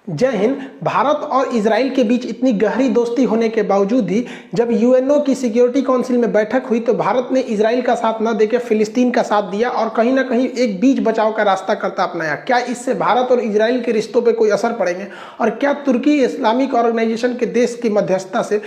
जय हिंद। भारत और इजराइल के बीच इतनी गहरी दोस्ती होने के बावजूद ही जब यूएनओ की सिक्योरिटी काउंसिल में बैठक हुई तो भारत ने इजराइल का साथ न देकर फिलिस्तीन का साथ दिया और कहीं ना कहीं एक बीच बचाव का रास्ता करता अपनाया। क्या इससे भारत और इजराइल के रिश्तों पर कोई असर पड़ेंगे और क्या तुर्की इस्लामिक ऑर्गेनाइजेशन के देश की मध्यस्थता से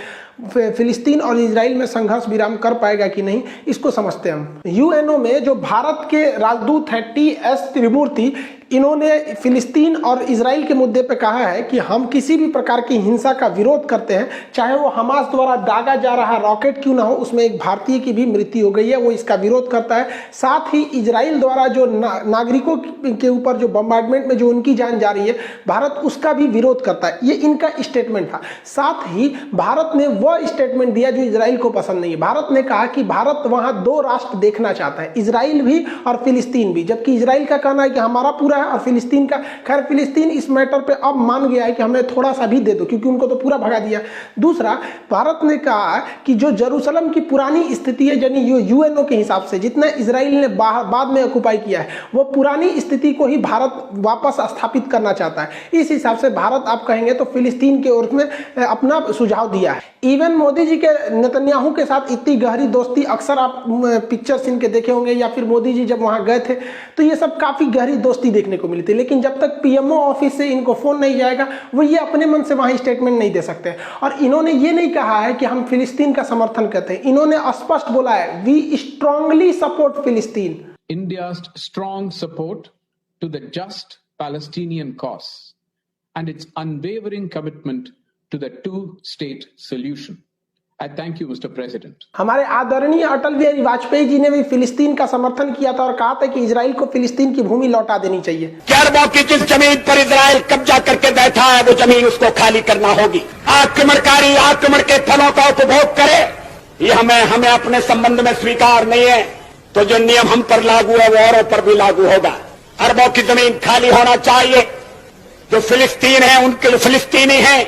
फिलिस्तीन और इजराइल में संघर्ष विराम कर पाएगा कि नहीं, इसको समझते हैं हम। यूएनओ में जो भारत के राजदूत हैं टी.एस. त्रिमूर्ति, इन्होंने फिलिस्तीन और इजराइल के मुद्दे पे कहा है कि हम किसी भी प्रकार की हिंसा का विरोध करते हैं, चाहे वो हमास द्वारा दागा जा रहा रॉकेट क्यों ना हो, उसमें एक भारतीय की भी मृत्यु हो गई है, वो इसका विरोध करता है। साथ ही इजराइल द्वारा जो नागरिकों के ऊपर जो बम्बार्डमेंट में जो उनकी जान जा रही है, भारत उसका भी विरोध करता है। ये इनका स्टेटमेंट था। साथ ही भारत ने वह स्टेटमेंट दिया जो इजराइल को पसंद नहीं है। भारत ने कहा कि भारत वहां दो राष्ट्र देखना चाहता है, इजराइल भी और फिलिस्तीन भी, जबकि इजराइल का कहना है कि हमारा पूरा है और फिलिस्तीन का, खैर फिलिस्तीन इस मैटर पे अब मान गया है कि हमें थोड़ा सा भी दे दो, क्योंकि उनको तो पूरा भगा दिया। दूसरा, भारत ने कहा कि जो जेरूसलम की पुरानी स्थिति है, यानी यूएनओ के हिसाब से जितना इजराइल ने बाद में ऑक्युपाई किया है, वो पुरानी स्थिति को ही भारत वापस स्थापित करना चाहता है। इस हिसाब से भारत, आप कहेंगे तो फिलिस्तीन के ओर में अपना सुझाव दिया है। इवन मोदी जी के नेतन्याहू के साथ इतनी गहरी दोस्ती अक्सर आप पिक्चर्स इनके देखे होंगे, या फिर मोदी जी जब वहां गए थे तो ये सब काफी गहरी दोस्ती देखने को मिली थी। लेकिन जब तक पीएमओ ऑफिस से इनको फोन नहीं जाएगा, वो ये अपने मन से वहां स्टेटमेंट नहीं दे सकते। और इन्होंने ये नहीं कहा है कि हम फिलिस्तीन का समर्थन करते हैं, इन्होंने स्पष्ट बोला है, वी स्ट्रांगली सपोर्ट फिलिस्तीन। India's strong support to the just Palestinian cause and its unwavering commitment to the two-state solution. I thank you, Mr. President. हमारे आदरणीय अटल बिहारी वाजपेयी जी ने भी फिलिस्तीन का समर्थन किया था और कहा था कि इजराइल को फिलिस्तीन की भूमि लौटा देनी चाहिए। अरबों की जिस जमीन पर इजराइल कब्जा करके बैठा है, वो जमीन उसको खाली करना होगी। आक्रमणकारी आक्रमण के फलों का उपभोग करे, ये हमें अपने संबंध में स्वीकार नहीं है। तो जो नियम हम पर लागू है वो औरों पर भी लागू होगा। अरबों की जमीन खाली होना चाहिए। जो फिलिस्तीन है, उनके फिलिस्तीनी हैं,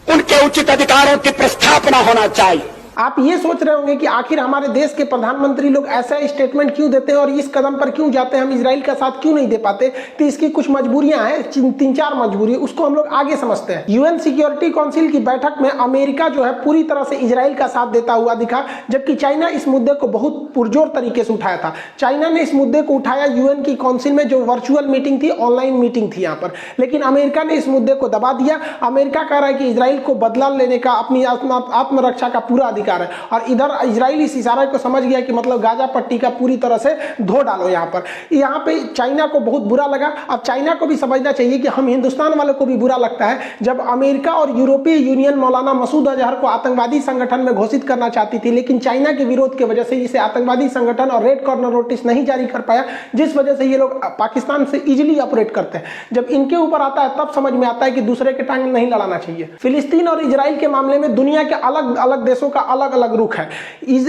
उनके उचित अधिकारों की प्रस्थापना होना चाहिए। आप ये सोच रहे होंगे कि आखिर हमारे देश के प्रधानमंत्री लोग ऐसा स्टेटमेंट क्यों देते हैं और इस कदम पर क्यों जाते हैं, हम इजराइल का साथ क्यों नहीं दे पाते। तो इसकी कुछ मजबूरियां हैं, 3-4 मजबूरी, उसको हम लोग आगे समझते हैं। यूएन सिक्योरिटी काउंसिल की बैठक में अमेरिका जो है पूरी तरह से इजराइल का साथ देता हुआ दिखा, जबकि चाइना इस मुद्दे को बहुत पुरजोर तरीके से उठाया था। चाइना ने इस मुद्दे को उठाया यूएन की काउंसिल में, जो वर्चुअल मीटिंग थी, ऑनलाइन मीटिंग थी यहाँ पर, लेकिन अमेरिका ने इस मुद्दे को दबा दिया। अमेरिका कह रहा है कि इजराइल को बदला लेने का, अपनी आत्मरक्षा का पूरा अधिकार है, और इधर इजराइल इस इशारे को समझ गया कि मतलब गाजा पट्टी का पूरी तरह से धो डालो। यहाँ पे चाइना को बहुत बुरा लगा। अब चाइना को भी समझना चाहिए कि हम हिंदुस्तान वालों को भी बुरा लगता है जब अमेरिका और यूरोपीय यूनियन मौलाना मसूद अजहर को आतंकवादी संगठन में घोषित करना चाहती थी, लेकिन चाइना के विरोध की वजह से इसे आतंकवादी संगठन और रेड कॉर्नर नोटिस नहीं जारी कर पाया, जिस वजह से ये लोग पाकिस्तान से इजिली ऑपरेट करते हैं। जब इनके ऊपर आता है तब समझ में आता है कि दूसरे के टांग नहीं लड़ाना चाहिए। फिलिस्तीन और इजराइल के मामले में दुनिया के अलग अलग देशों का अलग अलग रुख है।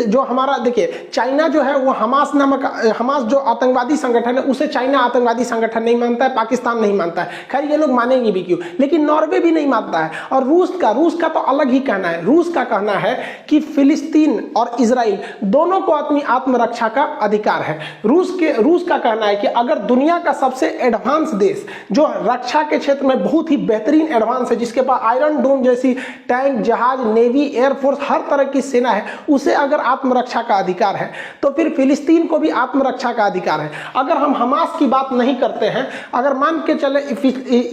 जो हमारा देखिए, चाइना जो है वो हमास जो आतंकवादी संगठन है, उसे चाइना आतंकवादी संगठन नहीं मानता है, पाकिस्तान नहीं मानता है। खैर ये लोग मानेंगे भी क्यों, लेकिन नॉर्वे भी नहीं मानता है। और रूस का तो अलग ही कहना है। रूस का कहना है कि फिलिस्तीन और इजराइल दोनों को अपनी आत्मरक्षा का अधिकार है। रूस का कहना है कि अगर दुनिया का सबसे एडवांस देश जो रक्षा के क्षेत्र में बहुत ही बेहतरीन एडवांस है, जिसके पास आयरन डोम जैसी टैंक, जहाज, नेवी, एयरफोर्स, हर तरह की सेना है, उसे अगर आत्मरक्षा का अधिकार है तो फिर फिलिस्तीन को भी आत्मरक्षा का अधिकार है। अगर हम हमास की बात नहीं करते हैं, अगर मान के चले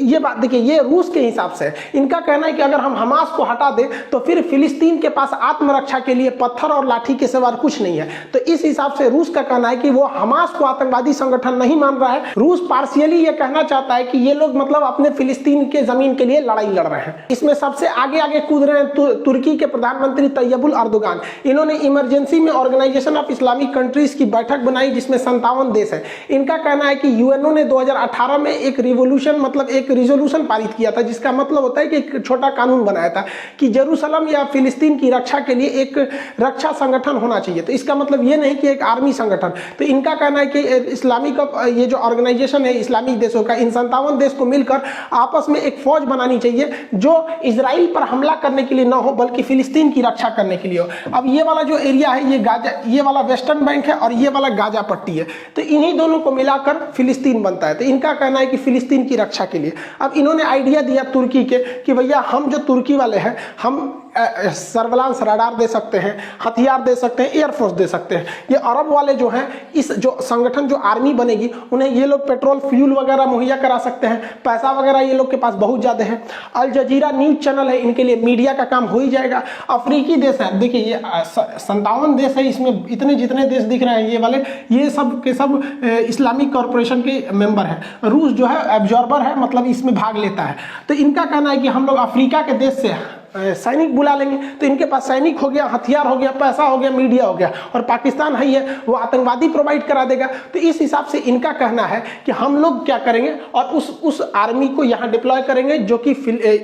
ये बात, देखिए ये रूस के हिसाब से इनका कहना है कि अगर हम हमास को हटा दें तो फिर फिलिस्तीन के पास आत्मरक्षा के लिए पत्थर और लाठी के सिवा कुछ नहीं है। तो इस हिसाब से रूस का कहना है कि वो हमास को आतंकवादी संगठन नहीं मान रहा है। रूस पार्शियली ये कहना चाहता है कि ये लोग मतलब अपने फिलिस्तीन के जमीन के लिए लड़ाई लड़ रहे हैं। इसमें सबसे आगे कूद रहे हैं तुर्की के प्रधानमंत्री तैयबुल अर्दोगान। इन्होंने इमरजेंसी में ऑर्गेनाइजेशन ऑफ इस्लामिक कंट्रीज की बैठक बनाई, जिसमें 57 देश है। इनका कहना है कि यूएनओ ने 2018 में एक रिजोल्यूशन पारित किया था, जिसका मतलब होता है कि एक छोटा कानून बनाया था कि जेरूसलम या फिलिस्तीन की रक्षा के लिए एक रक्षा संगठन होना चाहिए। तो इसका मतलब ये नहीं कि एक आर्मी संगठन। तो इनका कहना है कि इस्लामिक ये जो ऑर्गेनाइजेशन है इस्लामिक देशों का, इन 57 देश को मिलकर आपस में एक फौज बनानी चाहिए जो इजराइल पर हमला करने के लिए न हो, बल्कि फिलिस्तीन की रक्षा करने के लिए हो। अब ये वाला जो एरिया है ये गाजा, ये वाला वेस्टर्न बैंक है और ये वाला गाजा पट्टी है, तो इन्हीं दोनों को मिलाकर फिलिस्तीन बनता है। तो इनका कहना है कि फिलिस्तीन की रक्षा के लिए अब इन्होंने आइडिया दिया तुर्की के कि भैया हम जो तुर्की वाले हैं हम सर्विलांस रडार दे सकते हैं, हथियार दे सकते हैं, एयरफोर्स दे सकते हैं। ये अरब वाले जो हैं, इस जो संगठन जो आर्मी बनेगी उन्हें ये लोग पेट्रोल फ्यूल वगैरह मुहैया करा सकते हैं, पैसा वगैरह ये लोग के पास बहुत ज़्यादा है। अल जजीरा न्यूज चैनल है, इनके लिए मीडिया का काम हो ही जाएगा। अफ्रीकी देश है, देखिए ये 57 देश है, इसमें इतने जितने देश दिख रहे हैं ये वाले, ये सब के सब इस्लामिक कॉरपोरेशन के मेंबर हैं। रूस जो है एब्जॉर्बर है, मतलब इसमें भाग लेता है। तो इनका कहना है कि हम लोग अफ्रीका के देश से सैनिक बुला लेंगे, तो इनके पास सैनिक हो गया, हथियार हो गया, पैसा हो गया, मीडिया हो गया, और पाकिस्तान है ये वो आतंकवादी प्रोवाइड करा देगा। तो इस हिसाब से इनका कहना है कि हम लोग क्या करेंगे और उस आर्मी को यहाँ डिप्लॉय करेंगे जो कि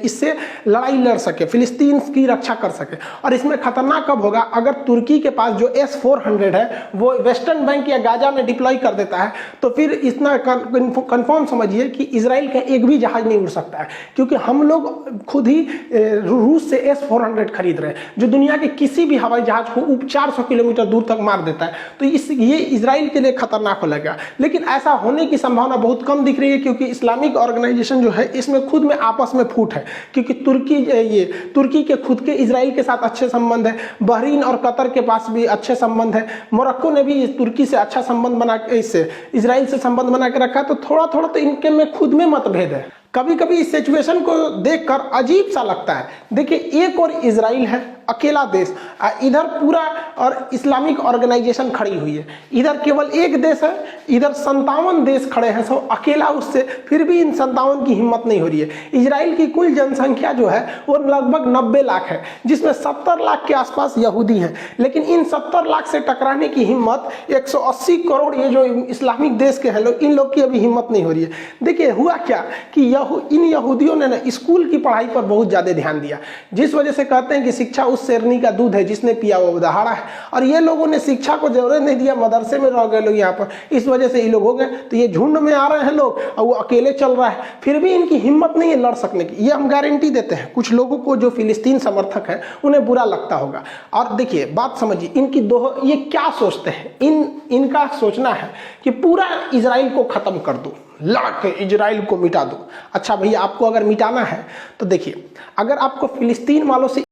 इससे लड़ाई लड़ सके, फिलिस्तीन की रक्षा कर सके। और इसमें खतरनाक कब होगा, अगर तुर्की के पास जो S-400 है वो वेस्टर्न बैंक या गाजा में डिप्लॉय कर देता है, तो फिर इतना कन्फर्म समझिए कि इसराइल का एक भी जहाज नहीं उड़ सकता है, क्योंकि हम लोग खुद ही रूस से S-400 खरीद रहे हैं जो दुनिया के किसी भी हवाई जहाज को 400 किलोमीटर दूर तक मार देता है। तो ये इसराइल के लिए खतरनाक हो लगेगा, लेकिन ऐसा होने की संभावना बहुत कम दिख रही है, क्योंकि इस्लामिक ऑर्गेनाइजेशन जो है इसमें खुद में आपस में फूट है, क्योंकि तुर्की के खुद के इसराइल के साथ अच्छे संबंध है, बहरीन और कतर के पास भी अच्छे संबंध है, मोरक्को ने भी तुर्की से अच्छा संबंध बना के इससे इसराइल से संबंध बना के रखा है। तो थोड़ा थोड़ा तो इनके में खुद में मतभेद है। कभी कभी इस सिचुएशन को देखकर अजीब सा लगता है। देखिए एक और इजराइल है अकेला देश, इधर पूरा और इस्लामिक ऑर्गेनाइजेशन खड़ी हुई है, इधर केवल एक देश है, इधर 57 देश खड़े हैं सब अकेला उससे, फिर भी इन 57 की हिम्मत नहीं हो रही है। इजराइल की कुल जनसंख्या जो है वो लगभग 90 लाख है, जिसमें 70 लाख के आसपास यहूदी हैं, लेकिन इन 70 लाख से टकराने की हिम्मत 180 करोड़ ये जो इस्लामिक देश के हैं लोग, इन लोग की अभी हिम्मत नहीं हो रही है। देखिए हुआ क्या कि इन यहूदियों ने ना स्कूल की पढ़ाई पर बहुत ज़्यादा ध्यान दिया, जिस वजह से कहते हैं कि शिक्षा उस शेरनी का दूध है जिसने पिया वो दहाड़ा है, और ये लोगों ने शिक्षा को जरूरत नहीं दिया, मदरसे में रह गए लोग यहाँ पर, इस वजह से ये लोग हो गए। तो ये झुंड में आ रहे हैं लोग और वो अकेले चल रहा है, फिर भी इनकी हिम्मत नहीं है लड़ सकने की। ये हम गारंटी देते हैं, कुछ लोगों को जो फिलिस्तीन समर्थक है उन्हें बुरा लगता होगा। और देखिए बात समझिए, इनकी ये क्या सोचते हैं, इनका सोचना है कि पूरा इजराइल को खत्म कर दो, लड़ के इजराइल को मिटा दो। अच्छा भैया आपको अगर मिटाना है तो देखिए, अगर आपको फिलिस्तीन वालों से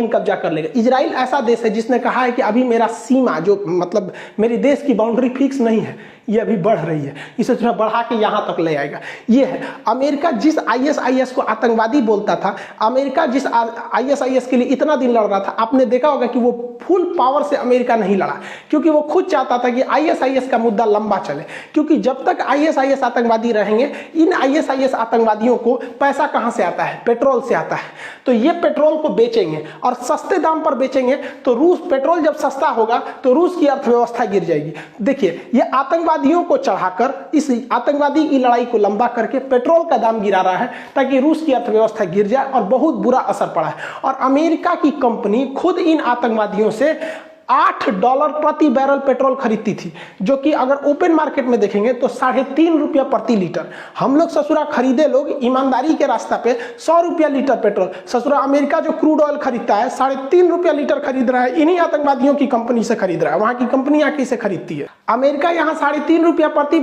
कब्जा कर लेगा। इजराइल ऐसा देश है जिसने कहा है कि अभी मेरा सीमा जो मतलब मेरे देश की बाउंड्री फिक्स नहीं है, ये अभी बढ़ रही है, इसे थोड़ा बढ़ा के यहां तक ले आएगा। ये है अमेरिका जिस आईएसआईएस को आतंकवादी बोलता था, अमेरिका जिस आईएसआईएस के लिए इतना दिन लड़ रहा था, आपने देखा होगा कि वो फुल पावर से अमेरिका नहीं लड़ा, क्योंकि वो खुद चाहता था कि आईएसआईएस का मुद्दा लंबा चले, क्योंकि जब तक आईएसआईएस आतंकवादी रहेंगे, इन आईएसआईएस आतंकवादियों को पैसा कहां से आता है? पेट्रोल से आता है। तो ये पेट्रोल को बेचेंगे और सस्ते दाम पर बेचेंगे, तो रूस पेट्रोल जब सस्ता होगा तो रूस की अर्थव्यवस्था गिर जाएगी। देखिए, ये आतंकवादियों को चढ़ाकर इस आतंकवादी की लड़ाई को लंबा करके पेट्रोल का दाम गिरा रहा है ताकि रूस की अर्थव्यवस्था गिर जाए, और बहुत बुरा असर पड़ा है। और अमेरिका की कंपनी खुद इन आतंकवादियों से $8 प्रति बैरल पेट्रोल खरीदती थी, जो कि अगर ओपन मार्केट में देखेंगे तो ₹3.5 प्रति लीटर। हम लोग ससुरा खरीदे लोग ईमानदारी के रास्ता पे ₹100 लीटर पेट्रोल, ससुरा अमेरिका जो क्रूड ऑयल खरीदता है ₹3.5 लीटर खरीद रहा है, इन्हीं आतंकवादियों की कंपनी से खरीद रहा है। वहां की कंपनी आके इसे खरीदती है। अमेरिका यहाँ ₹3.5 प्रति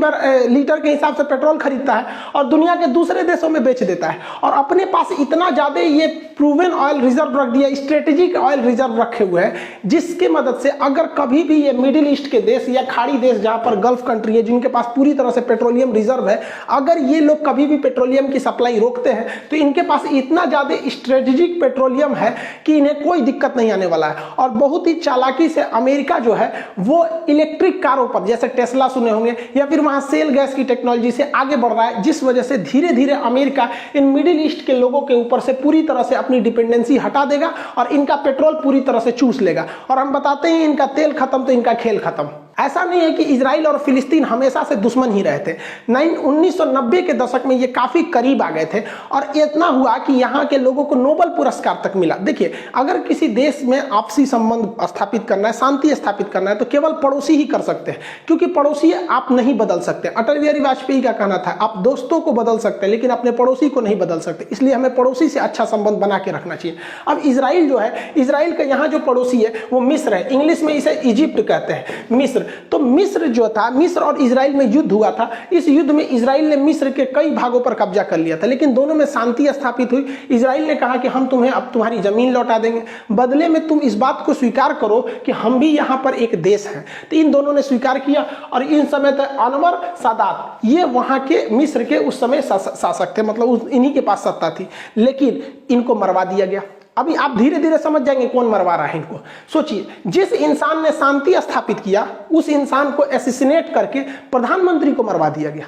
लीटर के हिसाब से पेट्रोल खरीदता है और दुनिया के दूसरे देशों में बेच देता है, और अपने पास इतना ज्यादा ये प्रूवन ऑयल रिजर्व रख दिया, स्ट्रेटेजिक ऑयल रिजर्व रखे हुए हैं, जिसके मदद से अगर कभी भी ये मिडिल ईस्ट के देश या खाड़ी देश जहां पर गल्फ कंट्री है जिनके पास पूरी तरह से पेट्रोलियम रिजर्व है, अगर ये लोग कभी भी पेट्रोलियम की सप्लाई रोकते हैं तो इनके पास इतना ज्यादा स्ट्रेटेजिक पेट्रोलियम है कि इन्हें कोई दिक्कत नहीं आने वाला है। और बहुत ही चालाकी से अमेरिका जो है वो इलेक्ट्रिक कारों पर, जैसे टेस्ला सुने होंगे, या फिर वहां सेल गैस की टेक्नोलॉजी से आगे बढ़ रहा है, जिस वजह से धीरे धीरे अमेरिका इन मिडिल ईस्ट के लोगों के ऊपर से पूरी तरह से अपनी डिपेंडेंसी हटा देगा और इनका पेट्रोल पूरी तरह से चूस लेगा। और हम बताते हैं इनका तेल खत्म तो इनका खेल खत्म। ऐसा नहीं है कि इजराइल और फिलिस्तीन हमेशा से दुश्मन ही रहे थे। 1990 के दशक में ये काफी करीब आ गए थे, और इतना हुआ कि यहाँ के लोगों को नोबेल पुरस्कार तक मिला। देखिए, अगर किसी देश में आपसी संबंध स्थापित करना है, शांति स्थापित करना है, तो केवल पड़ोसी ही कर सकते हैं, क्योंकि पड़ोसी आप नहीं बदल सकते। अटल बिहारी वाजपेयी का कहना था, आप दोस्तों को बदल सकते हैं लेकिन अपने पड़ोसी को नहीं बदल सकते, इसलिए हमें पड़ोसी से अच्छा संबंध बना के रखना चाहिए। अब इजराइल जो है, इजराइल का यहाँ जो पड़ोसी है वो मिस्र है, इंग्लिश में इसे इजिप्ट कहते हैं, मिस्र। तो मिस्र जो था, मिस्र और इजराइल में युद्ध हुआ था। इस युद्ध में इजराइल ने मिस्र के कई भागों पर कब्जा कर लिया था, लेकिन दोनों में शांति स्थापित हुई। इजराइल ने कहा कि हम तुम्हें अब तुम्हारी जमीन लौटा देंगे, बदले में तुम इस बात को स्वीकार करो कि हम भी यहाँ पर एक देश हैं। तो इन दोनों ने स्वीकार किया, और इन समय तक अनवर सादात ये वहां के मिस्र के उस समय शासक थे, मतलब इन्हीं के पास सत्ता थी, लेकिन इनको मरवा दिया गया। अभी आप धीरे धीरे समझ जाएंगे कौन मरवा रहा है इनको। सोचिए, जिस इंसान ने शांति स्थापित किया उस इंसान को एसिसिनेट करके प्रधानमंत्री को मरवा दिया गया।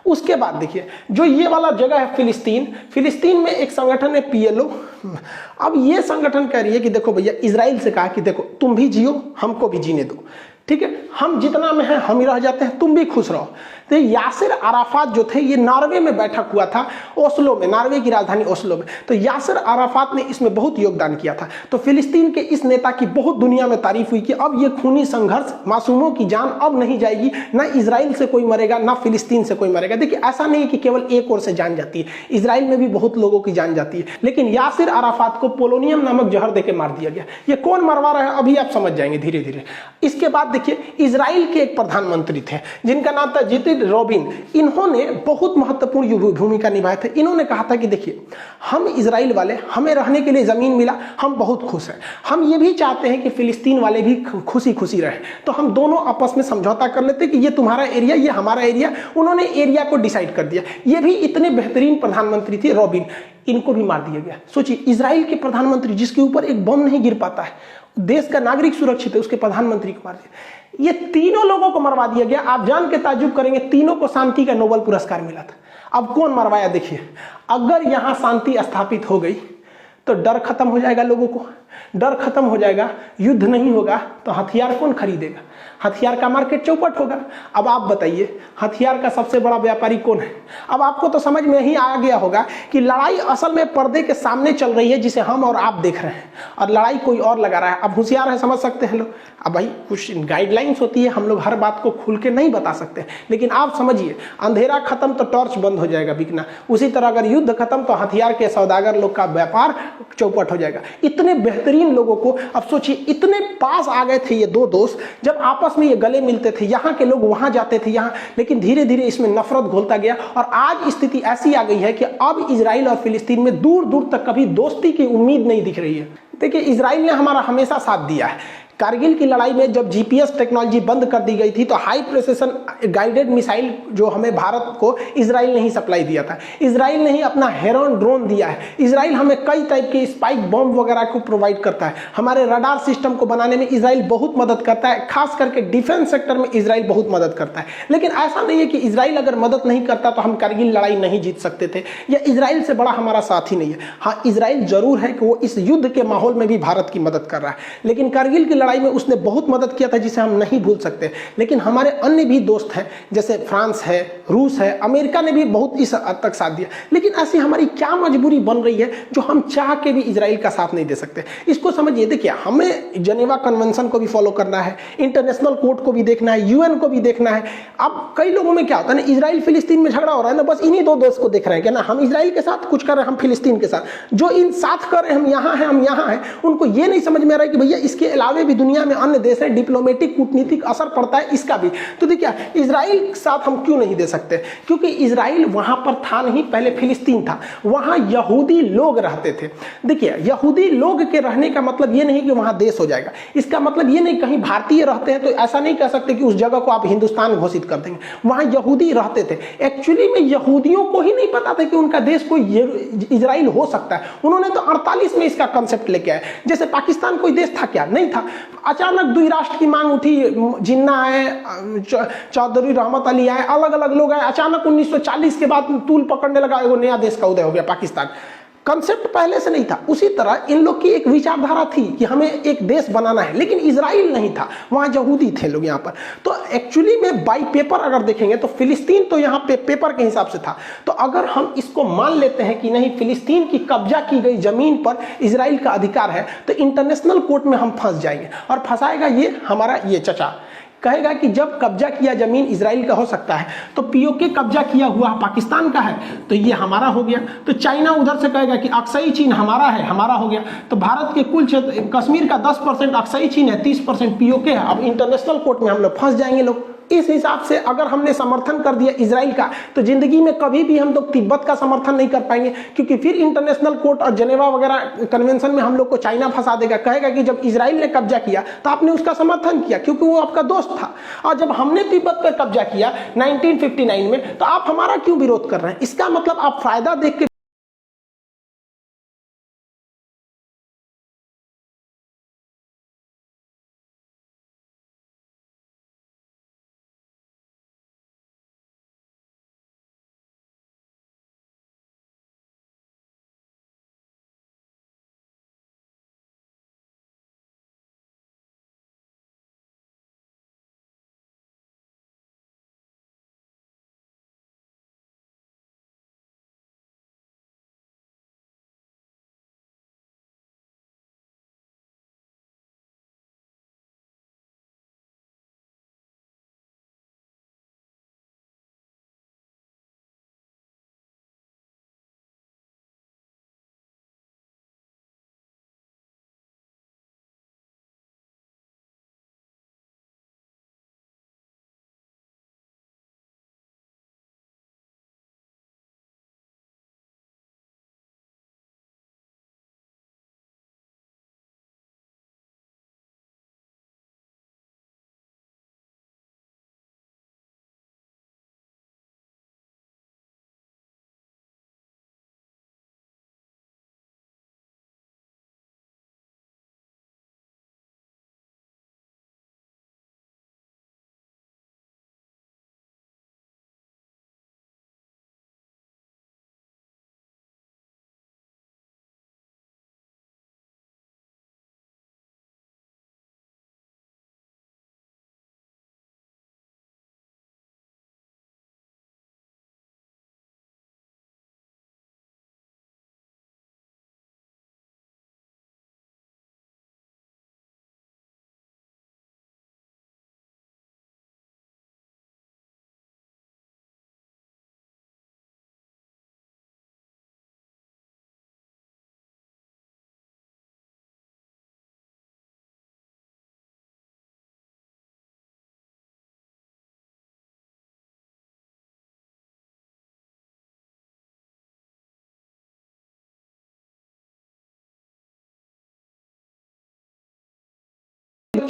उसके बाद देखिए, जो ये वाला जगह है फिलिस्तीन, फिलिस्तीन में एक संगठन है PLO। अब ये संगठन कह रही है कि देखो भैया, इजराइल से कहा कि देखो तुम भी जियो, हमको भी जीने दो, ठीक है, हम जितना में है हम ही रह जाते हैं, तुम भी खुश रहो। तो यासिर अराफात जो थे, ये नॉर्वे में बैठक हुआ था, ओस्लो में, नॉर्वे की राजधानी ओस्लो में। तो यासिर अराफात ने इसमें बहुत योगदान किया था। तो फिलिस्तीन के इस नेता की बहुत दुनिया में तारीफ हुई कि अब ये खूनी संघर्ष, मासूमों की जान अब नहीं जाएगी, ना इजराइल से कोई मरेगा ना फिलिस्तीन से कोई मरेगा। देखिए, ऐसा नहीं है कि केवल एक ओर से जान जाती है, इजराइल में भी बहुत लोगों की जान जाती है, लेकिन यासिर अराफात को पोलोनियम नामक जहर देके मार दिया गया। ये कौन मरवा रहा है अभी आप समझ जाएंगे धीरे धीरे। इसके बाद देखिए, इजराइल के एक प्रधानमंत्री थे जिनका नाम था जितिन रोबिन। इन्होंने बहुत महत्वपूर्ण भूमिका निभाई थी। इन्होंने कहा था कि देखिए, हम इजराइल वाले, हमें रहने के लिए जमीन मिला, हम बहुत खुश हैं। हम ये भी चाहते हैं कि फिलिस्तीन वाले भी खुशी खुशी रहे, तो हम दोनों आपस में समझौता कर लेते कि ये तुम्हारा एरिया, ये हमारा एरिया। उन्होंने एरिया को डिसाइड कर दिया। ये भी इतने बेहतरीन प्रधानमंत्री थे रोबिन, इनको भी मार दिया गया। सोचिए, इजराइल के प्रधानमंत्री जिसके ऊपर एक बम नहीं गिर पाता है, देश का नागरिक सुरक्षित है, उसके प्रधानमंत्री को मार दिया। ये तीनों लोगों को मरवा दिया गया। आप जान के ताज्जुब करेंगे, तीनों को शांति का नोबेल पुरस्कार मिला था। अब कौन मरवाया? देखिए, अगर यहां शांति स्थापित हो गई तो डर खत्म हो जाएगा, लोगों को डर खत्म हो जाएगा, युद्ध नहीं होगा तो हथियार कौन खरीदेगा? हथियार का मार्केट चौपट होगा। अब आप बताइए, हथियार का सबसे बड़ा व्यापारी कौन है? अब आपको तो समझ में ही आ गया होगा कि लड़ाई असल में पर्दे के सामने चल रही है, जिसे हम और आप देख रहे हैं, और लड़ाई कोई और लगा रहा है। अब होशियार है, समझ सकते हैं लोग। अब भाई कुछ गाइडलाइंस होती है, हम लोग हर बात को खुल के नहीं बता सकते, लेकिन आप समझिए, अंधेरा खत्म तो टॉर्च बंद हो जाएगा बिकना। उसी तरह अगर युद्ध खत्म तो हथियार के सौदागर लोग का व्यापार चौपट हो जाएगा। इतने बेहतरीन लोगों को, अब सोचिए, इतने पास आ गए थे ये दो दोस्त, जब आपस में ये गले मिलते थे, यहाँ के लोग वहां जाते थे यहाँ, लेकिन धीरे धीरे इसमें नफरत घुलता गया, और आज स्थिति ऐसी आ गई है कि अब इजराइल और फिलिस्तीन में दूर दूर तक कभी दोस्ती की उम्मीद नहीं दिख रही है। देखिए, इजराइल ने हमारा हमेशा साथ दिया है। कारगिल की लड़ाई में जब जीपीएस टेक्नोलॉजी बंद कर दी गई थी तो हाई प्रेसिशन गाइडेड मिसाइल जो हमें भारत को इजराइल ने ही सप्लाई दिया था। इजराइल ने ही अपना हेरॉन ड्रोन दिया है। इजराइल हमें कई टाइप के स्पाइक बॉम्ब वगैरह को प्रोवाइड करता है। हमारे रडार सिस्टम को बनाने में इजराइल बहुत मदद करता है, खास करके डिफेंस सेक्टर में इजराइल बहुत मदद करता है। लेकिन ऐसा नहीं है कि इजराइल अगर मदद नहीं करता तो हम कारगिल लड़ाई नहीं जीत सकते थे, या इजराइल से बड़ा हमारा साथी नहीं है। हाँ, इजराइल जरूर है कि वो इस युद्ध के माहौल में भी भारत की मदद कर रहा है, लेकिन कारगिल की लड़ाई में उसने बहुत मदद किया था जिसे हम नहीं भूल सकते। लेकिन हमारे अन्य भी दोस्त हैं, जैसे फ्रांस है, रूस है, अमेरिका ने भी बहुत इस हद तक साथ दिया। लेकिन ऐसी हमारी क्या मजबूरी बन रही है जो हम चाह के भी इजराइल का साथ नहीं दे सकते? इसको समझिए। देखिए, हमें जेनेवा कन्वेंशन को भी फॉलो करना है, इंटरनेशनल कोर्ट को भी देखना है, यूएन को भी देखना है। अब कई लोगों में क्या होता है ना, इजराइल फिलिस्तीन में झगड़ा हो रहा है ना, बस इन्हीं दो दोस्त को देख रहे हैं कि ना हम इजराइल के साथ कुछ कर रहे हैं, हम फिलिस्तीन के साथ जो इन साथ कर रहे हैं, हम यहाँ हैं, हम यहाँ हैं। उनको ये नहीं समझ में आ रहा है कि भैया इसके अलावे भी दुनिया में अन्य देश है, डिप्लोमेटिक कूटनीतिक असर पड़ता है इसका भी। तो देखिए, इजराइल के साथ हम क्यों नहीं दे सकते? क्योंकि इजराइल वहां पर था नहीं, पहले फिलिस्तीन था, वहां यहूदी लोग रहते थे। देखिए, यहूदी लोग के रहने का मतलब ये नहीं कि वहां देश हो जाएगा। इसका मतलब ये नहीं, कहीं भारतीय रहते हैं तो ऐसा नहीं कह सकते कि उस जगह को आप हिंदुस्तान घोषित कर देंगे। वहां यहूदी रहते थे। एक्चुअली में यहूदियों को ही नहीं पता था कि उनका देश कोई इजराइल हो सकता है। उन्होंने तो 48 में इसका कंसेप्ट लेके आए। जैसे पाकिस्तान कोई देश था क्या? नहीं था। अचानक द्विराष्ट्र की मांग उठी, जिन्ना आए, चौधरी रहमत अली आए, अलग अलग लोग आए। अचानक 1940 के बाद तूल पकड़ने लगा, एगो नया देश का उदय हो गया पाकिस्तान। कंसेप्ट पहले से नहीं था। उसी तरह इन लोग की एक विचारधारा थी कि हमें एक देश बनाना है, लेकिन इजराइल नहीं था, वहां यहूदी थे लोग यहाँ पर। तो एक्चुअली में बाई पेपर अगर देखेंगे तो फिलिस्तीन तो यहाँ पे पेपर के हिसाब से था। तो अगर हम इसको मान लेते हैं कि नहीं, फिलिस्तीन की कब्जा की गई जमीन पर इजराइल का अधिकार है, तो इंटरनेशनल कोर्ट में हम फंस जाएंगे। और फंसाएगा ये हमारा ये चचा, कहेगा कि जब कब्जा किया जमीन इजराइल का हो सकता है तो पीओके कब्जा किया हुआ पाकिस्तान का है, तो ये हमारा हो गया। तो चाइना उधर से कहेगा कि अक्साई चीन हमारा है, हमारा हो गया। तो भारत के कुल क्षेत्र कश्मीर का 10% अक्साई चीन है, 30% पीओके है। अब इंटरनेशनल कोर्ट में हम लोग फंस जाएंगे लोग। इस हिसाब से अगर हमने समर्थन कर दिया इजराइल का, तो जिंदगी में कभी भी हम लोग तिब्बत का समर्थन नहीं कर पाएंगे, क्योंकि फिर इंटरनेशनल कोर्ट और जेनेवा वगैरह कन्वेंशन में हम लोग को चाइना फंसा देगा। कहेगा कि जब इजराइल ने कब्जा किया तो आपने उसका समर्थन किया क्योंकि वो आपका दोस्त था, और जब हमने तिब्बत पर कब्जा किया 1959 में तो आप हमारा क्यों विरोध कर रहे हैं? इसका मतलब आप फायदा देख के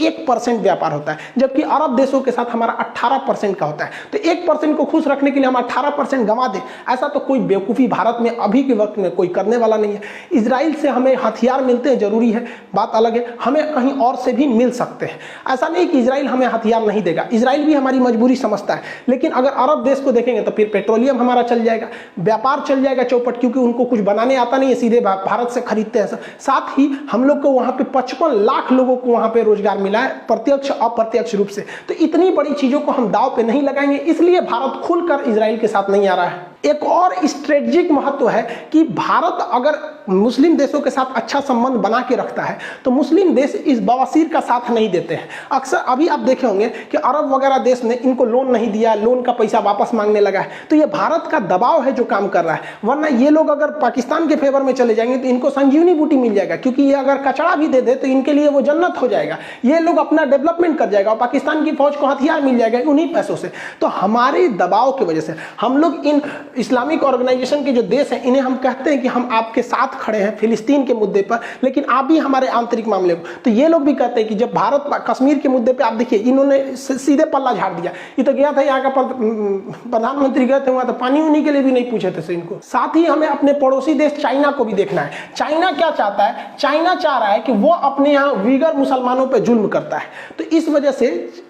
1% व्यापार होता है, जबकि अरब देशों के साथ हमारा 18% का होता है। तो 1% को खुश रखने के लिए हम 18% गंवा दें, ऐसा तो कोई बेवकूफ़ी भारत में अभी के वक्त में कोई करने वाला नहीं है। इजराइल से हमें हथियार मिलते हैं, जरूरी है, बात अलग है, हमें कहीं और से भी मिल सकते हैं। ऐसा नहीं कि इजराइल हमें हथियार नहीं देगा, इजराइल भी हमारी मजबूरी समझता है। लेकिन अगर अरब देश को देखेंगे तो फिर पेट्रोलियम हमारा चल जाएगा, व्यापार चल जाएगा चौपट, क्योंकि उनको कुछ बनाने आता नहीं है, सीधे भारत से खरीदते हैं। साथ ही हम लोग को वहां पे 55 लाख लोगों को वहां पे रोजगार मिला है, प्रत्यक्ष अप्रत्यक्ष रूप से। तो इतनी बड़ी चीजों को हम दांव पे नहीं लगाएंगे, इसलिए भारत खुलकर इजराइल के साथ नहीं आ रहा है। एक और स्ट्रेटेजिक महत्व है कि भारत अगर मुस्लिम देशों के साथ अच्छा संबंध बना के रखता है तो मुस्लिम देश इस बवासीर का साथ नहीं देते हैं। अक्सर अभी आप देखे होंगे कि अरब वगैरह देश ने इनको लोन नहीं दिया, लोन का पैसा वापस मांगने लगा है। तो ये भारत का दबाव है जो काम कर रहा है, वरना ये लोग अगर पाकिस्तान के फेवर में चले जाएंगे तो इनको संजीवनी बूटी मिल जाएगा, क्योंकि ये अगर कचड़ा भी दे दे तो इनके लिए वो जन्नत हो जाएगा। ये लोग अपना डेवलपमेंट कर जाएगा और पाकिस्तान की फौज को हथियार मिल जाएगा उन्हीं पैसों से। तो हमारे दबाव की वजह से हम लोग इन इस्लामिक ऑर्गेनाइजेशन के जो देश हैं इन्हें हम कहते हैं कि हम आपके साथ खड़े हैं फिलिस्तीन के मुद्दे पर, लेकिन आप भी हमारे आंतरिक मामले को। तो ये लोग भी कहते हैं कि जब भारत कश्मीर के मुद्दे पे आप देखिए इन्होंने सीधे पल्ला झाड़ दिया। ये तो गया था यहाँ का प्रधानमंत्री गए थे वहां तो पानी उन्हीं के लिए भी नहीं पूछे थे इनको। साथ ही हमें अपने पड़ोसी देश चाइना को भी देखना है। चाइना क्या चाहता है? चाइना चाह रहा है कि वो अपने यहाँ वीगर मुसलमानों पर जुल्म करता है। तो इस वजह से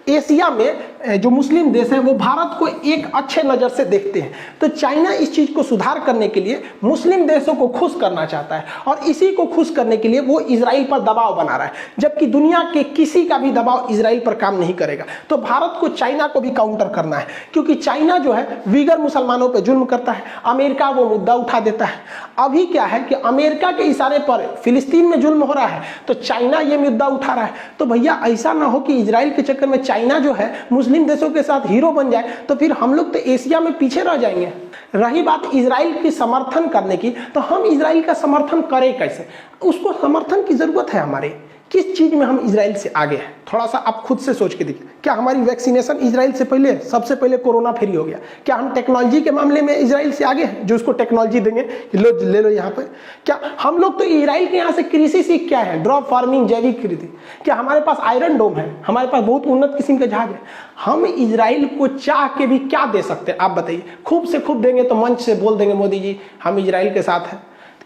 एशिया में जो मुस्लिम देश हैं वो भारत को एक अच्छे नजर से देखते हैं। तो चाइना इस चीज को सुधार करने के लिए मुस्लिम देशों को खुश करना चाहता है और इसी को खुश करने के लिए वो इजराइल पर दबाव बना रहा है, जबकि दुनिया के किसी का भी दबाव इजराइल पर काम नहीं करेगा। तो भारत को चाइना को भी काउंटर करना है, क्योंकि चाइना जो है वीगर मुसलमानों पर जुल्म करता है, अमेरिका वो मुद्दा उठा देता है। अभी क्या है कि अमेरिका के इशारे पर फिलिस्तीन में जुल्म हो रहा है तो चाइना ये मुद्दा उठा रहा है। तो भैया ऐसा ना हो कि इजराइल के चक्कर में चाइना जो है मुस्लिम देशों के साथ हीरो बन जाए, तो फिर हम लोग तो एशिया में पीछे रह जाएंगे। रही बात इजराइल की समर्थन करने की, तो हम इजराइल का समर्थन करें कैसे? उसको समर्थन की जरूरत है हमारे, किस चीज में हम इजराइल से आगे हैं? थोड़ा सा आप खुद से सोच के देखिए। क्या हमारी वैक्सीनेशन इजराइल से पहले, सबसे पहले कोरोना फ्री हो गया? क्या हम टेक्नोलॉजी के मामले में इजराइल से आगे हैं, जो उसको टेक्नोलॉजी देंगे लो ले लो यहाँ पे? क्या हम लोग तो इजराइल के यहाँ से कृषि सीख क्या है, ड्रॉप फार्मिंग, जैविक खेती? क्या हमारे पास आयरन डोम है? हमारे पास बहुत उन्नत किस्म के जहाज है। हम इजराइल को चाह के भी क्या दे सकते हैं आप बताइए? खूब से खूब देंगे तो मंच से बोल देंगे मोदी जी हम इजराइल के साथ हैं।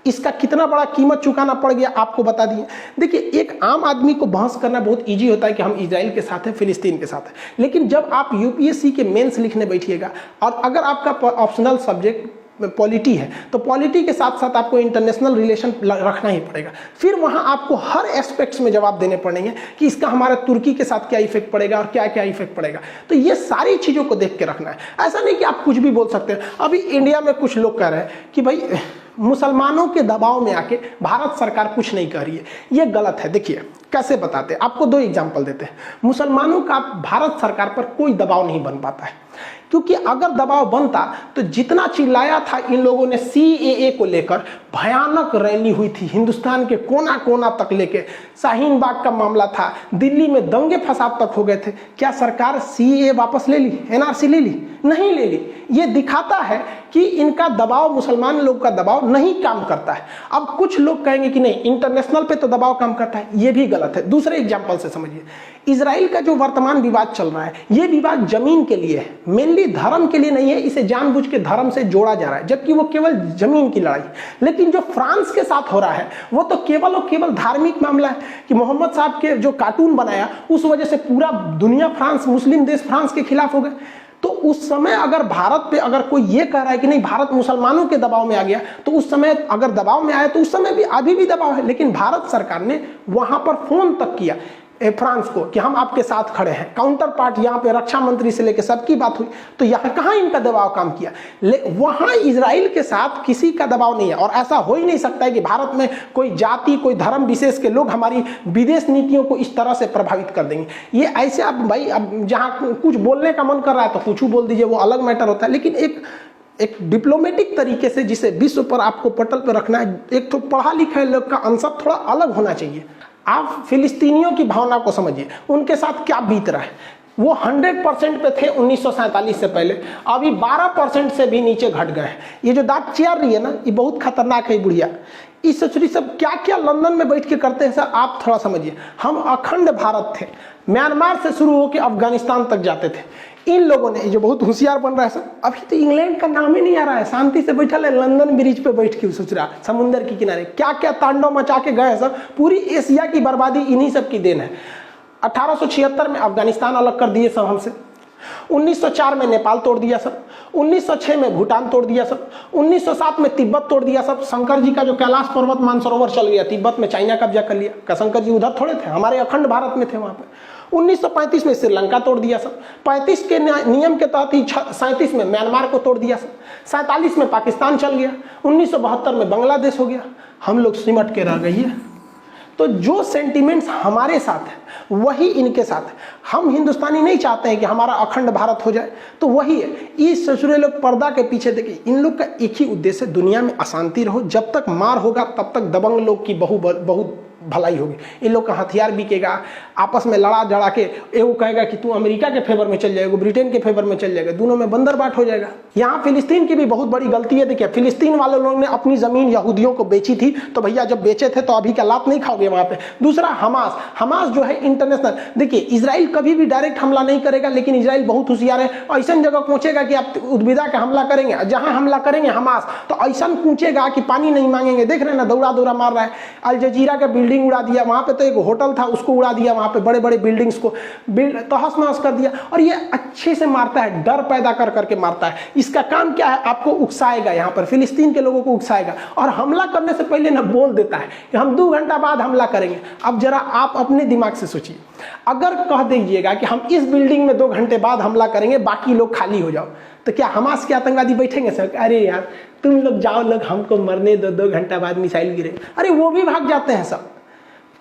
इसका कितना बड़ा कीमत चुकाना पड़ गया आपको बता दिए। देखिए, एक आम आदमी को बहस करना बहुत इजी होता है कि हम इजराइल के साथ हैं, फिलिस्तीन के साथ हैं, लेकिन जब आप यूपीएससी के मेंस लिखने बैठिएगा और अगर आपका ऑप्शनल सब्जेक्ट पॉलिटी है तो पॉलिटी के साथ साथ आपको इंटरनेशनल रिलेशन रखना ही पड़ेगा। फिर वहां आपको हर एस्पेक्ट्स में जवाब देने पड़ेंगे कि इसका हमारे तुर्की के साथ क्या इफेक्ट पड़ेगा और क्या क्या इफेक्ट पड़ेगा। तो ये सारी चीजों को देख के रखना है। ऐसा नहीं कि आप कुछ भी बोल सकते हैं। अभी इंडिया में कुछ लोग कह रहे हैं कि भाई मुसलमानों के दबाव में आके भारत सरकार कुछ नहीं कर रही है, ये गलत है। देखिए कैसे बताते हैं, आपको दो एग्जांपल देते हैं। मुसलमानों का भारत सरकार पर कोई दबाव नहीं बन पाता है, क्योंकि अगर दबाव बनता तो जितना चिल्लाया था इन लोगों ने सीएए को लेकर, भयानक रैली हुई थी हिंदुस्तान के कोना कोना तक लेके, शाहीन बाग का मामला था, दिल्ली में दंगे फसाद तक हो गए थे। क्या सरकार सीएए वापस ले ली, एनआरसी ले ली? नहीं ले ली। ये दिखाता है कि इनका दबाव, मुसलमान लोग का दबाव नहीं काम करता है। अब कुछ लोग कहेंगे कि नहीं इंटरनेशनल पे तो दबाव काम करता है, ये भी गलत है। दूसरे एग्जांपल से समझिए, इजराइल का जो वर्तमान विवाद चल रहा है, ये विवाद जमीन के लिए है, मेनली धर्म के लिए नहीं है। इसे जानबूझ के धर्म से जोड़ा जा रहा है, जबकि वो केवल जमीन की लड़ाई। लेकिन जो फ्रांस के साथ हो रहा है वो तो केवल और केवल धार्मिक मामला है कि मोहम्मद साहब के जो कार्टून बनाया उस वजह से पूरा दुनिया फ्रांस, मुस्लिम देश फ्रांस के खिलाफ हो गए। तो उस समय अगर भारत पे अगर कोई ये कह रहा है कि नहीं भारत मुसलमानों के दबाव में आ गया, तो उस समय अगर दबाव में आया तो उस समय भी अभी भी दबाव है। लेकिन भारत सरकार ने वहां पर फोन तक किया फ्रांस को कि हम आपके साथ खड़े हैं। काउंटर पार्ट यहाँ पे रक्षा मंत्री से लेकर सबकी बात हुई, तो यहाँ कहाँ इनका दबाव काम किया? वहां इजराइल के साथ किसी का दबाव नहीं है। और ऐसा हो ही नहीं सकता है कि भारत में कोई जाति, कोई धर्म विशेष के लोग हमारी विदेश नीतियों को इस तरह से प्रभावित कर देंगे। ये ऐसे अब भाई, अब जहाँ कुछ बोलने का मन कर रहा है तो कुछ बोल दीजिए, वो अलग मैटर होता है। लेकिन एक डिप्लोमेटिक तरीके से जिसे विश्व पर आपको पटल पर रखना है, एक तो पढ़ा लिखा लोग का आंसर थोड़ा अलग होना चाहिए। आप फिलिस्तीनियों की भावना को समझिए, उनके साथ क्या बीत रहा है। वो 100% पे थे 1947 से पहले, अभी 12% से भी नीचे घट गए हैं। ये जो दांत चियार रही है ना, ये बहुत खतरनाक है बुढ़िया। इस ससुरी सब क्या क्या लंदन में बैठ के करते हैं सर, आप थोड़ा समझिए। हम अखंड भारत थे, म्यांमार से शुरू होकर अफगानिस्तान तक जाते थे। इन लोगों ने जो बहुत होशियार बन रहा है सर, अभी तो इंग्लैंड का नाम ही नहीं आ रहा है, शांति से बैठा है लंदन ब्रिज पे बैठ के ससुरा समुंदर के किनारे, क्या क्या तांडव मचा के गए सर। पूरी एशिया की बर्बादी इन्हीं सब की देन है। 1876 में अफगानिस्तान अलग कर दिए सब हमसे, 1904 में नेपाल तोड़ दिया सब, 1906 में भूटान तोड़ दिया सब, 1907 में तिब्बत तोड़ दिया सब। शंकर जी का जो कैलाश पर्वत मानसरोवर चल गया, तिब्बत में चाइना कब्जा कर लिया। का शंकर जी उधर थोड़े थे, हमारे अखंड भारत में थे वहां पे। 1935 में श्रीलंका तोड़ दिया सब, 35 के नियम के तहत ही 37 में म्यांमार को तोड़ दिया सब, 47 में पाकिस्तान चल गया, 1972 में बांग्लादेश हो गया। हम लोग सिमट के रह गई है। तो जो सेंटिमेंट्स हमारे साथ है वही इनके साथ है। हम हिंदुस्तानी नहीं चाहते हैं कि हमारा अखंड भारत हो जाए, तो वही है। इस ससुरे लोग पर्दा के पीछे देखिए, इन लोग का एक ही उद्देश्य है, दुनिया में अशांति रहो। जब तक मार होगा तब तक दबंग लोग की बहुत भलाई होगी। इन लोग का हथियार बिकेगा, आपस में लड़ा जड़ा के एगो कहेगा कि तू अमेरिका के फेवर में चल जाएगा, ब्रिटेन के फेवर में चल जाएगा, दोनों में बंदरबाट हो जाएगा। यहाँ फिलिस्तीन की भी बहुत बड़ी गलती है। देखिए, फिलिस्तीन वाले लोगों ने अपनी जमीन यहूदियों को बेची थी, तो भैया जब बेचे थे तो अभी क्या लात नहीं खाओगे वहां पे। दूसरा हमास जो है इंटरनेशनल, देखिए इजराइल कभी भी डायरेक्ट हमला नहीं करेगा, लेकिन इजराइल बहुत होशियार है, ऐसा जगह पहुंचेगा कि आप उद्विदा का हमला करेंगे, जहां हमला करेंगे हमास तो ऐसा पूछेगा कि पानी नहीं मांगेंगे। देख रहे हैं ना, दौड़ा दौड़ा मार रहा है। अल जजीरा का बिल्डिंग उड़ा दिया, वहां पे तो एक होटल था उसको उड़ा दिया, वहां पे बड़े बड़े बिल्डिंग्स को तहस नहस कर दिया। और ये अच्छे से मारता है, डर पैदा कर करके मारता है। इसका काम क्या है, आपको उकसाएगा, यहाँ पर फिलिस्तीन के लोगों को उकसाएगा, और हमला करने से पहले ना बोल देता है कि हम 2 घंटा बाद हमला करेंगे। अब जरा आप अपने दिमाग से सोचिए, अगर कह दीजिएगा कि हम इस बिल्डिंग में 2 घंटे बाद हमला करेंगे, बाकी लोग खाली हो जाओ, तो क्या हमास के आतंकवादी बैठेंगे सर? अरे यार तुम लोग जाओ, लोग हमको मरने दो, 2 घंटा बाद मिसाइल गिरे। अरे वो भी भाग जाते हैं,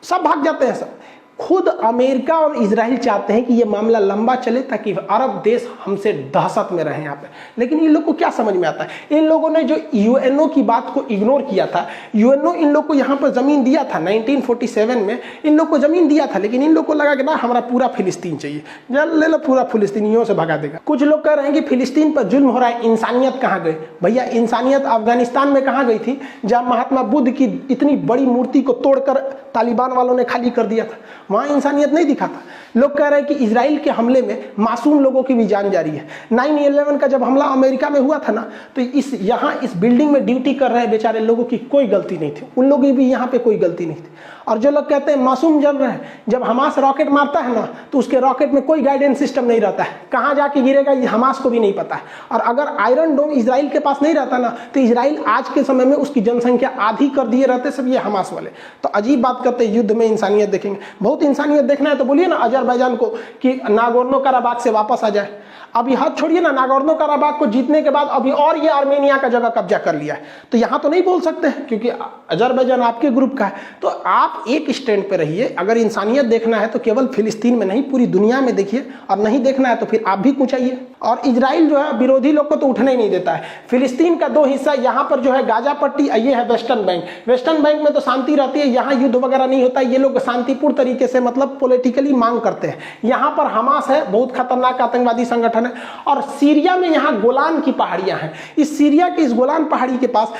सब भाग जाते हैं सब। खुद अमेरिका और इजराइल चाहते हैं कि ये मामला लंबा चले ताकि अरब देश हमसे दहशत में रहे यहाँ पे। लेकिन इन लोग को क्या समझ में आता है? इन लोगों ने जो यूएनओ की बात को इग्नोर किया था, यूएनओ इन लोग को यहाँ पर जमीन दिया था 1947 में, इन लोग को जमीन दिया था, लेकिन इन लोग को लगा कि ना हमारा पूरा फिलिस्तीन चाहिए, ले लो पूरा फिलिस्तीनियों से भगा देगा। कुछ लोग कह रहे हैं कि फिलिस्तीन पर जुल्म हो रहा है, इंसानियत कहाँ गई? भैया इंसानियत अफगानिस्तान में कहाँ गई थी, जहाँ महात्मा बुद्ध की इतनी बड़ी मूर्ति को तोड़कर तालिबान वालों ने खाली कर दिया था, वहां इंसानियत नहीं दिखा था। लोग कह रहे हैं कि इजराइल के हमले में मासूम लोगों की भी जान जा रही है। 9/11 का जब हमला अमेरिका में हुआ था ना, तो इस बिल्डिंग में ड्यूटी कर रहे बेचारे लोगों की कोई गलती नहीं थी, उन लोगों की भी यहाँ पे कोई गलती नहीं थी। और जो लोग कहते हैं मासूम जल रहे हैं, जब हमास रॉकेट मारता है ना, तो उसके रॉकेट में कोई गाइडेंस सिस्टम नहीं रहता है, कहाँ जाके गिरेगा ये हमास को भी नहीं पता है। और अगर आयरन डोम इजराइल के पास नहीं रहता ना, तो इजराइल आज के समय में उसकी जनसंख्या आधी कर दिए रहते सब ये हमास वाले। तो अजीब बात करते हैं, युद्ध में इंसानियत देखेंगे। बहुत इंसानियत देखना है तो बोलिए ना अजरबैजान को कि नागोर्नो कराबाख से वापस आ जाए। अभी हाथ छोड़िए ना, नागोर्नो कराबाख को जीतने के बाद अभी और ये आर्मेनिया का जगह कब्जा कर लिया है, तो यहाँ तो नहीं बोल सकते हैं क्योंकि अजरबैजान आपके ग्रुप का है। तो आप एक स्टैंड पे रहिए। अगर इंसानियत देखना है तो केवल फिलिस्तीन में नहीं, पूरी दुनिया में देखिए, और नहीं देखना है तो फिर आप भी कुछ आइए। और इजराइल जो है विरोधी लोग को तो उठने ही नहीं देता है। फिलिस्तीन का 2 हिस्सा, यहाँ पर जो है गाजा पट्टी, ये है वेस्टर्न बैंक। वेस्टर्न बैंक में तो शांति रहती है, यहाँ युद्ध वगैरह नहीं होता, ये लोग शांतिपूर्ण तरीके से मतलब पॉलिटिकली मांग करते हैं। यहाँ पर हमास है, बहुत खतरनाक आतंकवादी संगठन है। और सीरिया में यहाँ गोलान की पहाड़ियां हैं। इस सीरिया की इस गोलान पहाड़ी के पास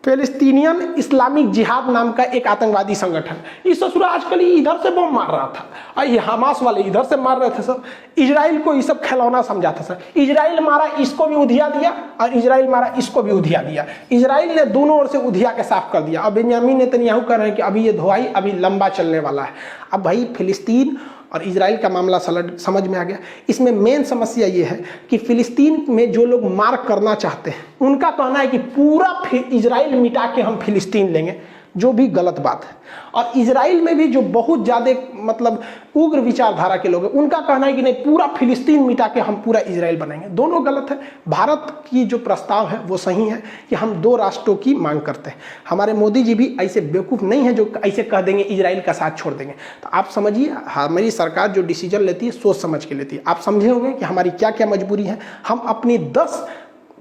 पैलेस्टीनियन इस्लामिक जिहाद नाम का एक आतंकवादी संगठन, इस ससुरा आजकल इधर से बम मार रहा था और ये हमास वाले इधर से मार रहे थे सर। इजराइल को ये सब खिलौना समझा था सर। इजराइल मारा इसको भी उधिया दिया और इजराइल मारा इसको भी उधिया दिया। इजराइल ने दोनों ओर से उधिया के साफ कर दिया। अब बेंजामिन नेतन्याहू कह रहे हैं कि अभी ये धोआई अभी लंबा चलने वाला है। अब भाई फिलिस्तीन और इजराइल का मामला समझ में आ गया। इसमें मेन समस्या ये है कि फिलिस्तीन में जो लोग मार करना चाहते हैं उनका कहना है कि पूरा इजराइल मिटा के हम फिलिस्तीन लेंगे, जो भी गलत बात है। और इजराइल में भी जो बहुत ज़्यादा मतलब उग्र विचारधारा के लोग हैं उनका कहना है कि नहीं, पूरा फिलिस्तीन मिटा के हम पूरा इजराइल बनाएंगे। दोनों गलत है। भारत की जो प्रस्ताव है वो सही है कि हम 2 राष्ट्रों की मांग करते हैं। हमारे मोदी जी भी ऐसे बेवकूफ़ नहीं है जो ऐसे कह देंगे इजराइल का साथ छोड़ देंगे। तो आप समझिए, हमारी सरकार जो डिसीजन लेती है सोच समझ के लेती है। आप समझे होंगे कि हमारी क्या क्या मजबूरी है। हम अपनी 10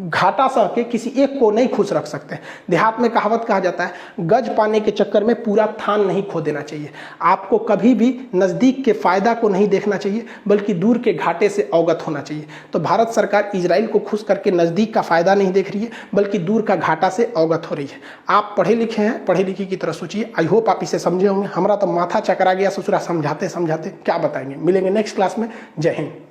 घाटा सह के किसी एक को नहीं खुश रख सकते। देहात में कहावत कहा जाता है, गज पाने के चक्कर में पूरा थान नहीं खो देना चाहिए। आपको कभी भी नज़दीक के फायदा को नहीं देखना चाहिए, बल्कि दूर के घाटे से अवगत होना चाहिए। तो भारत सरकार इजराइल को खुश करके नज़दीक का फायदा नहीं देख रही है, बल्कि दूर का घाटा से अवगत हो रही है। आप पढ़े लिखे हैं, पढ़े लिखे की तरह सोचिए। आई होप आप इसे समझे होंगे। हमारा तो माथा चकरा गया ससुरा समझाते समझाते, क्या बताएंगे। मिलेंगे नेक्स्ट क्लास में। जय हिंद।